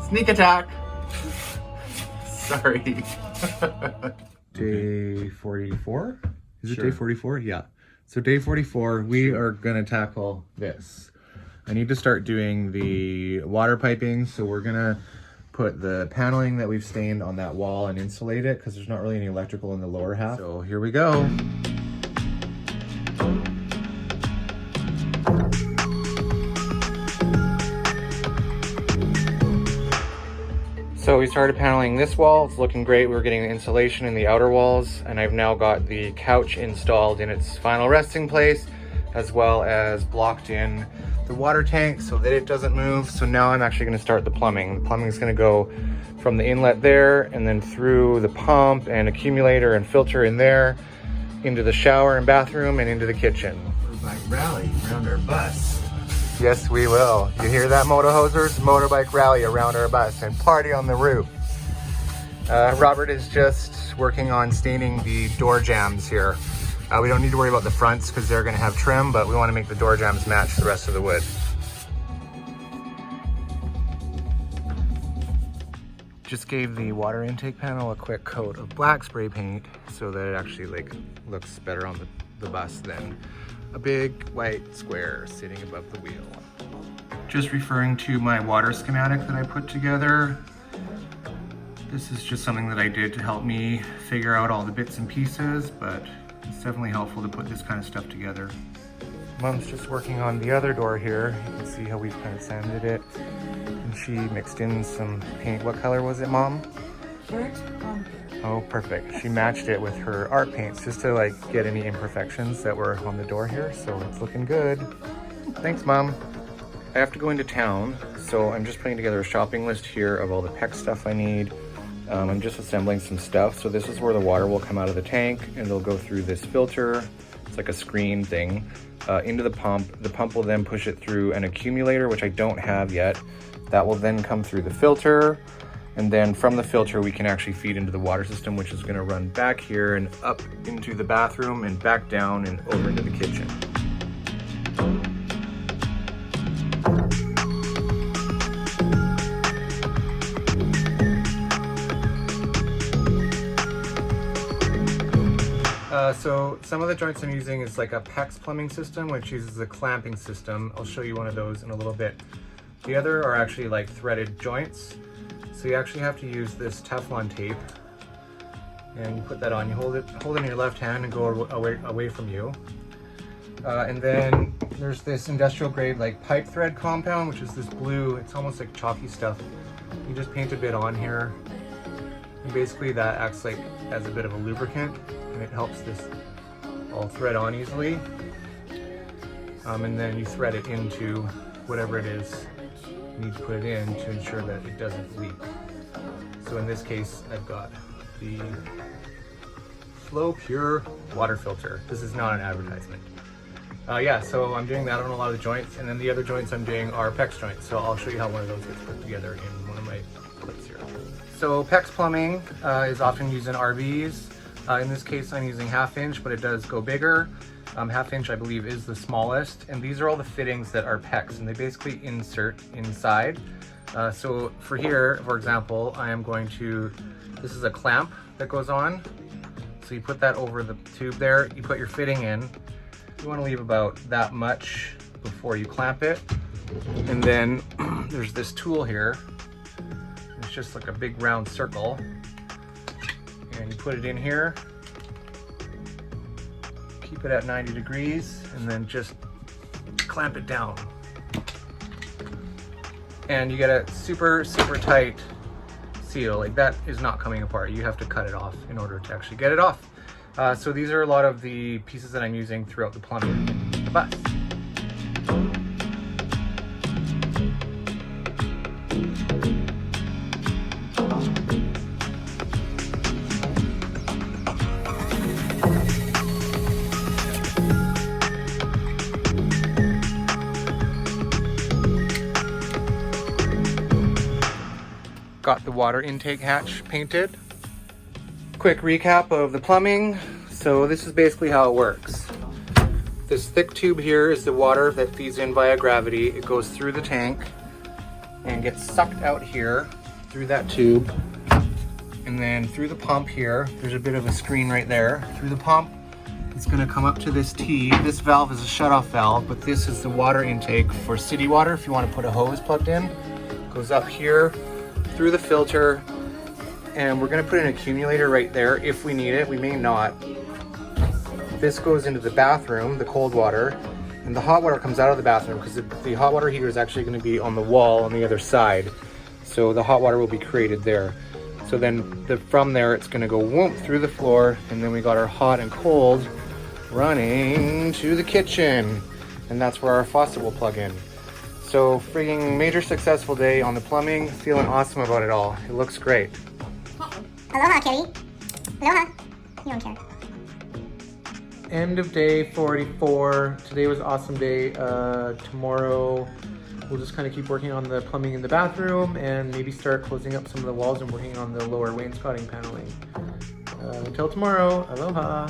Sneak attack. Sorry. Day 44? Is it Sure. day 44? Yeah. So day 44, we are gonna tackle this. I need to start doing the water piping, so we're gonna put the paneling that we've stained on that wall and insulate it because there's not really any electrical in the lower half. So here we go. So we started paneling this wall. It's looking great. We were getting the insulation in the outer walls, and I've now got the couch installed in its final resting place, as well as blocked in the water tank so that it doesn't move. So now I'm actually gonna start the plumbing. The plumbing is gonna go from the inlet there and then through the pump and accumulator and filter in there, into the shower and bathroom and into the kitchen. Motorbike rally around our bus. Yes, we will. You hear that, motor hosers? Motorbike rally around our bus and party on the roof. Robert is just working on staining the door jambs here. We don't need to worry about the fronts because they're gonna have trim, but we wanna make the door jambs match the rest of the wood. Just gave the water intake panel a quick coat of black spray paint so that it actually looks better on the bus than a big white square sitting above the wheel. Just referring to my water schematic that I put together. This is just something that I did to help me figure out all the bits and pieces, but it's definitely helpful to put this kind of stuff together. Mom's just working on the other door here. You can see how we've kind of sanded it. And she mixed in some paint. What color was it, Mom? Burnt umber. Oh, perfect. She matched it with her art paints just to get any imperfections that were on the door here. So it's looking good. Thanks, Mom. I have to go into town, so I'm just putting together a shopping list here of all the PEX stuff I need. I'm just assembling some stuff. So this is where the water will come out of the tank and it'll go through this filter. It's like a screen thing into the pump. The pump will then push it through an accumulator, which I don't have yet. That will then come through the filter. And then from the filter, we can actually feed into the water system, which is gonna run back here and up into the bathroom and back down and over into the kitchen. So some of the joints I'm using is like a PEX plumbing system, which uses a clamping system. I'll show you one of those in a little bit. The other are actually like threaded joints. So you actually have to use this Teflon tape, and you put that on. You hold it in your left hand and go away from you. And then there's this industrial grade pipe thread compound, which is this blue. It's almost like chalky stuff. You just paint a bit on here, and basically that acts as a bit of a lubricant, and it helps this all thread on easily. And then you thread it into whatever it is you need to put it in to ensure that it doesn't leak. So in this case, I've got the Flow Pure water filter. This is not an advertisement. Yeah, so I'm doing that on a lot of the joints, and then the other joints I'm doing are PEX joints. So I'll show you how one of those gets put together in one of my clips here. So PEX plumbing is often used in RVs. In this case, I'm using 1/2 inch, but it does go bigger. 1/2 inch, I believe, is the smallest. And these are all the fittings that are PEX, and they basically insert inside. So for here, for example, I am going to, this is a clamp that goes on. So you put that over the tube there, you put your fitting in. You want to leave about that much before you clamp it. And then there's this tool here. It's just like a big round circle. And you put it in here. Keep it at 90 degrees and then just clamp it down. And you get a super, super tight seal. That is not coming apart. You have to cut it off in order to actually get it off. So these are a lot of the pieces that I'm using throughout the plumbing in the bus. Got the water intake hatch painted. Quick recap of the plumbing. So this is basically how it works. This thick tube here is the water that feeds in via gravity. It goes through the tank and gets sucked out here through that tube. And then through the pump here, there's a bit of a screen right there. Through the pump, it's gonna come up to this T. This valve is a shutoff valve, but this is the water intake for city water if you want to put a hose plugged in. Goes up here, through the filter, and we're gonna put an accumulator right there if we need it. We may not. This goes into the bathroom, the cold water, and the hot water comes out of the bathroom because the hot water heater is actually gonna be on the wall on the other side. So the hot water will be created there. So then from there, it's gonna go whoop through the floor, and then we got our hot and cold running to the kitchen. And that's where our faucet will plug in. So freaking major successful day on the plumbing, feeling awesome about it all. It looks great. Aloha, Kitty. Aloha. You don't care. End of day 44. Today was an awesome day. Tomorrow, we'll just kind of keep working on the plumbing in the bathroom and maybe start closing up some of the walls and working on the lower wainscoting paneling. Until tomorrow, aloha.